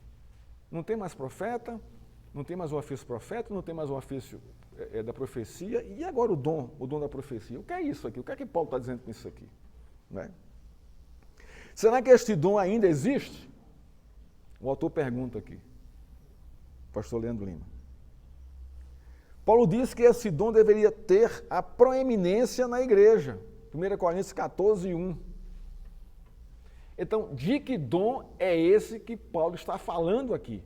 Não tem mais profeta, não tem mais o ofício profeta, não tem mais o ofício da profecia, e agora o dom da profecia? O que é isso aqui? O que é que Paulo está dizendo com isso aqui? Não é? Será que este dom ainda existe? O autor pergunta aqui, pastor Leandro Lima. Paulo diz que esse dom deveria ter a proeminência na igreja. 1 Coríntios 14, 1. Então, de que dom é esse que Paulo está falando aqui?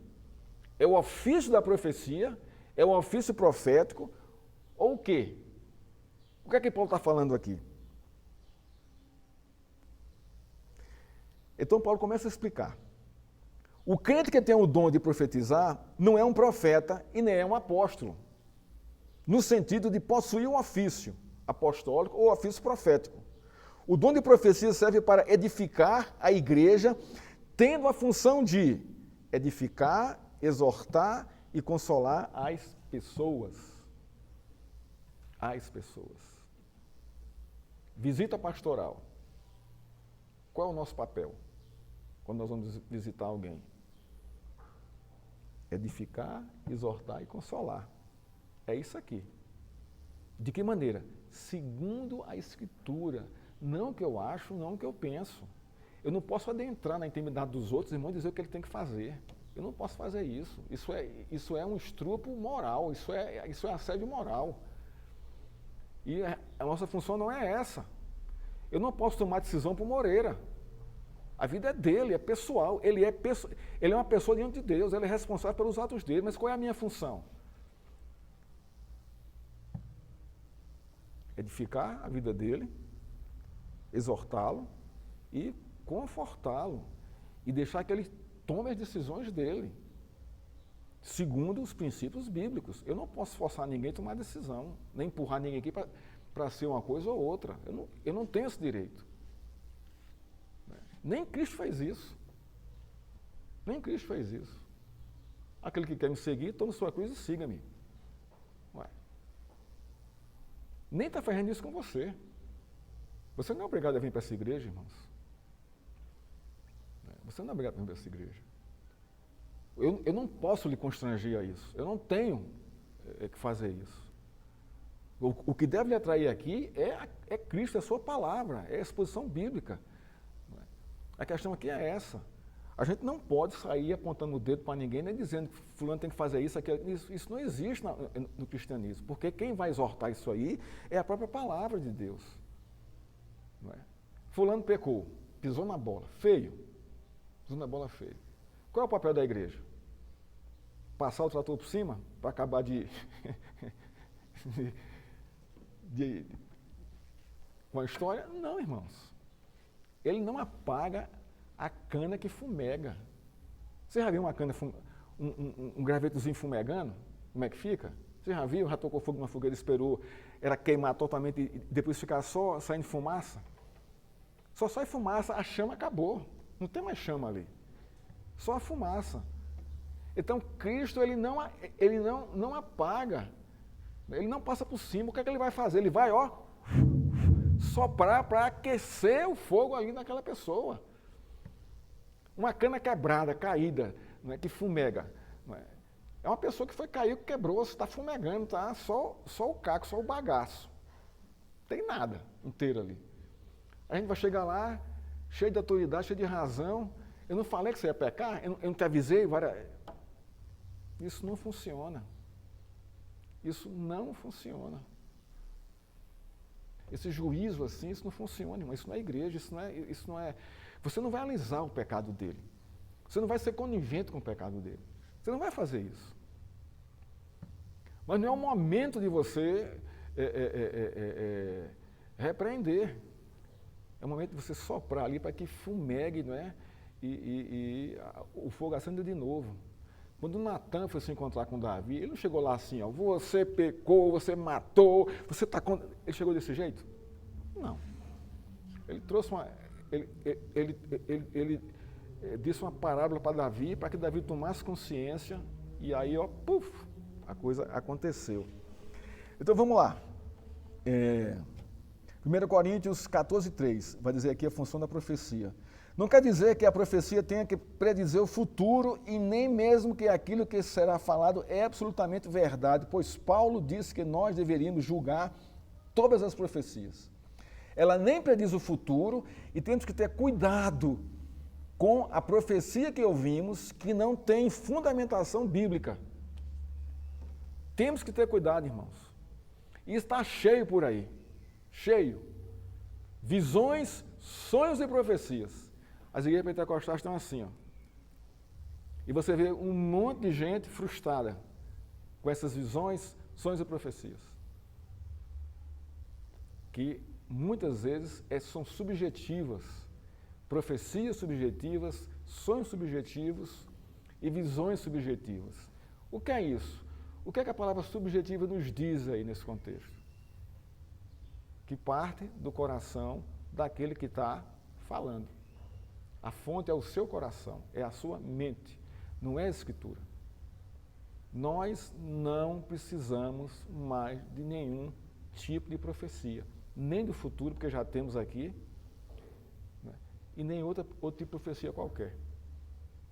É o ofício da profecia? É o ofício profético? Ou o quê? O que é que Paulo está falando aqui? Então, Paulo começa a explicar. O crente que tem o dom de profetizar não é um profeta e nem é um apóstolo, no sentido de possuir um ofício apostólico ou ofício profético. O dom de profecia serve para edificar a igreja, tendo a função de edificar, exortar e consolar as pessoas. As pessoas. Visita pastoral. Qual é o nosso papel quando nós vamos visitar alguém? Edificar, exortar e consolar. É isso aqui. De que maneira? Segundo a Escritura. Não o que eu acho, não o que eu penso. Eu não posso adentrar na intimidade dos outros, irmão, e dizer o que ele tem que fazer. Eu não posso fazer isso. Isso é um estrupo moral, isso é assédio moral. E a nossa função não é essa. Eu não posso tomar decisão por Moreira. A vida é dele, é pessoal. Ele é uma pessoa diante de Deus, ele é responsável pelos atos dele, mas qual é a minha função? Edificar a vida dele, exortá-lo e confortá-lo. e deixar que ele tome as decisões dele, segundo os princípios bíblicos. Eu não posso forçar ninguém a tomar decisão, nem empurrar ninguém aqui para ser uma coisa ou outra. Eu não tenho esse direito. Nem Cristo fez isso. Nem Cristo fez isso. Aquele que quer me seguir, tome sua cruz e siga-me. Nem está fazendo isso com você. Você não é obrigado a vir para essa igreja, irmãos. Você não é obrigado a vir para essa igreja. Eu não posso lhe constranger a isso. Eu não tenho que fazer isso. O que deve lhe atrair aqui é Cristo, é a sua palavra, é a exposição bíblica. A questão aqui é essa. A gente não pode sair apontando o dedo para ninguém, nem dizendo que fulano tem que fazer isso, aquilo. Isso não existe no cristianismo, porque quem vai exortar isso aí é a própria palavra de Deus. Não é? Fulano pecou, pisou na bola, feio. Pisou na bola feio. Qual é o papel da igreja? Passar o trator por cima para acabar com a história? Não, irmãos. Ele não apaga a cana que fumega. Você já viu uma cana, um gravetozinho fumegando? Como é que fica? Você já viu? Já tocou fogo numa fogueira, esperou, era queimar totalmente e depois ficar só saindo fumaça? Só sai fumaça, a chama acabou. Não tem mais chama ali. Só a fumaça. Então, Cristo, ele não apaga. Ele não passa por cima. O que é que ele vai fazer? Ele vai, soprar para aquecer o fogo ali naquela pessoa. Uma cana quebrada, caída, não é, que fumega. Não é? É uma pessoa que caiu, que quebrou, está fumegando, tá? Só o caco, só o bagaço. Não tem nada inteiro ali. A gente vai chegar lá, cheio de autoridade, cheio de razão. Eu não falei que você ia pecar? Eu não te avisei? Isso não funciona. Isso não funciona. Esse juízo assim, isso não funciona, irmão. Isso não é igreja, isso não é. Você não vai alisar o pecado dele. Você não vai ser conivente com o pecado dele. Você não vai fazer isso. Mas não é o momento de você repreender. É o momento de você soprar ali para que fumegue, não é? E o fogo acenda de novo. Quando Natan foi se encontrar com Davi, ele não chegou lá assim, você pecou, você matou, você está contra... Ele chegou desse jeito? Não. Ele trouxe ele disse uma parábola para Davi, para que Davi tomasse consciência, e aí, a coisa aconteceu. Então, vamos lá. 1 Coríntios 14:3, vai dizer aqui a função da profecia. Não quer dizer que a profecia tenha que predizer o futuro e nem mesmo que aquilo que será falado é absolutamente verdade, pois Paulo disse que nós deveríamos julgar todas as profecias. Ela nem prediz o futuro e temos que ter cuidado com a profecia que ouvimos que não tem fundamentação bíblica. Temos que ter cuidado, irmãos. E está cheio por aí. Cheio. Visões, sonhos e profecias. As igrejas pentecostais estão assim, E você vê um monte de gente frustrada com essas visões, sonhos e profecias. Que muitas vezes são subjetivas. Profecias subjetivas, sonhos subjetivos e visões subjetivas. O que é isso? O que é que a palavra subjetiva nos diz aí nesse contexto? Que parte do coração daquele que está falando. A fonte é o seu coração, é a sua mente, não é a escritura. Nós não precisamos mais de nenhum tipo de profecia, nem do futuro, porque já temos aqui, né? E nem outro tipo de profecia qualquer.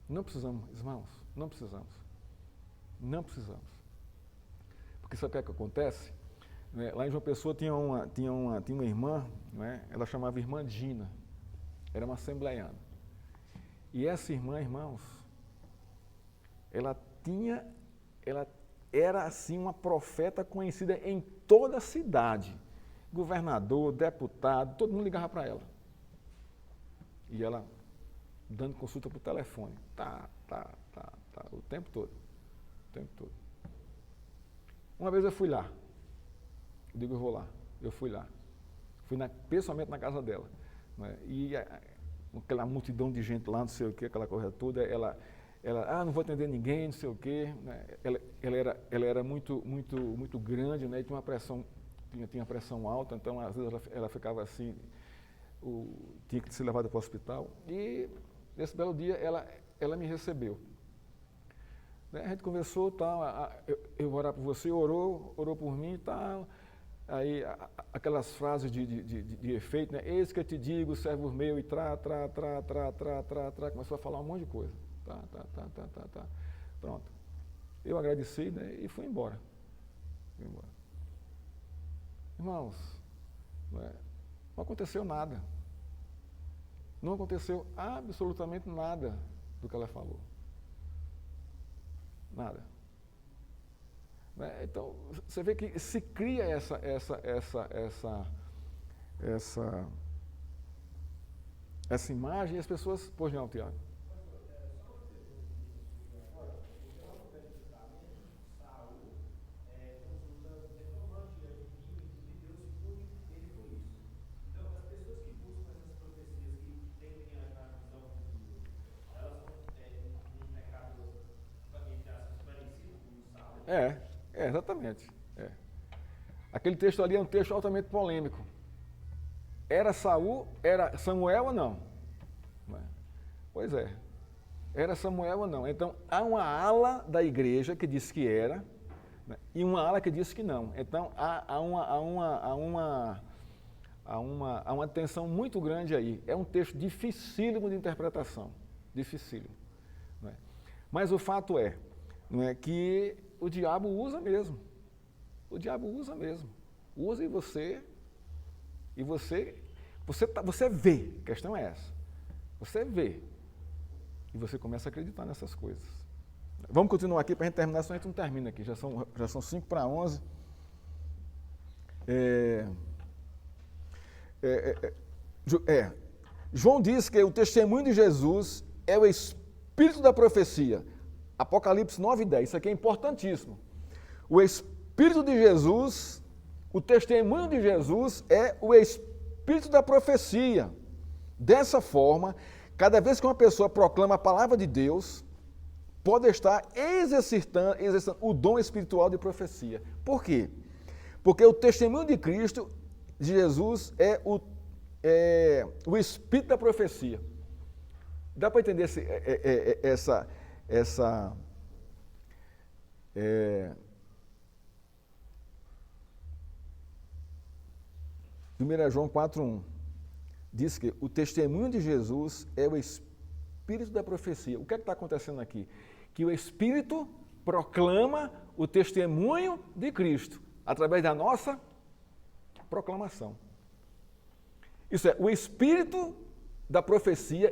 Não precisamos, irmãos, não precisamos. Não precisamos. Porque sabe o que acontece? Lá em João Pessoa tinha uma irmã, né? Ela chamava Irmã Dina, era uma assembleiana. E essa irmã, irmãos, ela era assim uma profeta conhecida em toda a cidade. Governador, deputado, todo mundo ligava para ela. E ela dando consulta por telefone. O tempo todo. O tempo todo. Uma vez eu fui lá. Eu digo, eu vou lá. Eu fui lá. Fui pessoalmente na casa dela. Né? E aquela multidão de gente lá, não sei o quê, aquela coisa toda, ela não vou atender ninguém, não sei o quê, né? Ela era muito grande, né? E tinha uma pressão, tinha pressão alta, então às vezes ela ficava assim, tinha que ser levada para o hospital. E nesse belo dia ela me recebeu. Né? A gente conversou, tal, eu vou orar por você, orou por mim e tal. Aí aquelas frases de efeito, né? Eis que eu te digo, servo meu, e começou a falar um monte de coisa. Tá. Pronto. Eu agradeci, né? E fui embora. Irmãos, não aconteceu nada. Não aconteceu absolutamente nada do que ela falou. Nada. Então, você vê que se cria essa imagem e as pessoas... Pois não, Tiago. Exatamente. Aquele texto ali é um texto altamente polêmico. Era Samuel ou não? Pois é. Era Samuel ou não? Então, há uma ala da igreja que diz que era, né, e uma ala que diz que não. Então, há uma tensão muito grande aí. É um texto dificílimo de interpretação. Dificílimo. Não é? Mas o fato é, não é, que o diabo usa mesmo. O diabo usa mesmo. Usa e você vê. A questão é essa. Você vê. E você começa a acreditar nessas coisas. Vamos continuar aqui para a gente terminar, senão a gente não termina aqui. Já são 5 para 11. João diz que o testemunho de Jesus é o espírito da profecia. Apocalipse 9:10. Isso aqui é importantíssimo. O espírito de Jesus, o testemunho de Jesus é o espírito da profecia. Dessa forma, cada vez que uma pessoa proclama a palavra de Deus, pode estar exercitando o dom espiritual de profecia. Por quê? Porque o testemunho de Cristo, de Jesus, é o espírito da profecia. Dá para entender essa 1 João 4:1 diz que o testemunho de Jesus é o espírito da profecia. O que é que está acontecendo aqui? Que o Espírito proclama o testemunho de Cristo através da nossa proclamação. Isso é, o Espírito da profecia,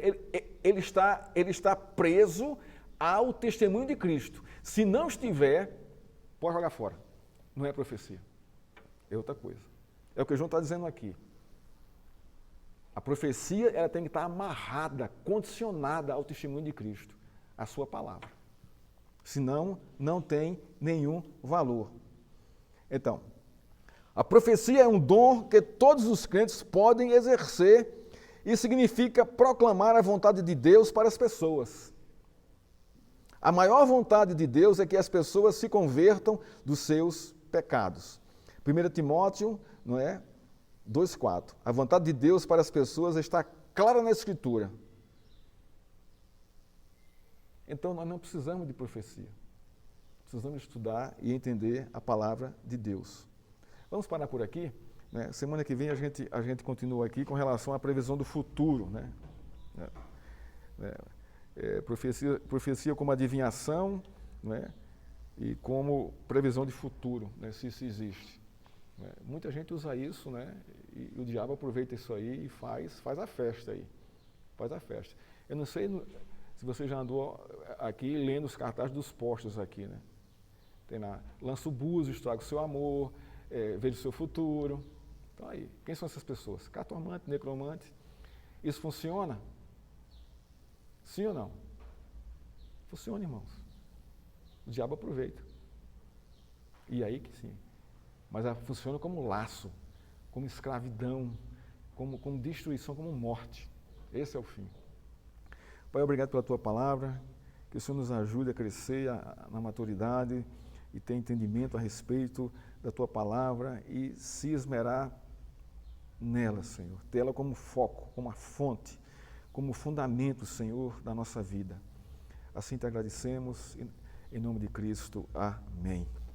ele está preso ao testemunho de Cristo. Se não estiver, pode jogar fora. Não é profecia. É outra coisa. É o que o João está dizendo aqui. A profecia, ela tem que estar amarrada, condicionada ao testemunho de Cristo, à sua palavra. Senão, não tem nenhum valor. Então, a profecia é um dom que todos os crentes podem exercer e significa proclamar a vontade de Deus para as pessoas. A maior vontade de Deus é que as pessoas se convertam dos seus pecados. 1 Timóteo, 2:4. A vontade de Deus para as pessoas está clara na Escritura. Então, nós não precisamos de profecia. Precisamos estudar e entender a palavra de Deus. Vamos parar por aqui. Né? Semana que vem a gente continua aqui com relação à previsão do futuro. Né? Profecia como adivinhação, né? E como previsão de futuro, né? Se isso existe. Muita gente usa isso, né? E o diabo aproveita isso aí e faz a festa aí. Faz a festa. Eu não sei se você já andou aqui lendo os cartazes dos postos aqui, né? Tem lá, lança o búzio, estraga o seu amor, veja o seu futuro. Então aí, quem são essas pessoas? Cartomante, necromante. Isso funciona? Sim ou não? Funciona, irmãos. O diabo aproveita. E aí que sim. Mas ela funciona como laço, como escravidão, como destruição, como morte. Esse é o fim. Pai, obrigado pela tua palavra, que o Senhor nos ajude a crescer na maturidade e ter entendimento a respeito da tua palavra e se esmerar nela, Senhor. Ter ela como foco, como a fonte, como fundamento, Senhor, da nossa vida. Assim te agradecemos, em nome de Cristo. Amém.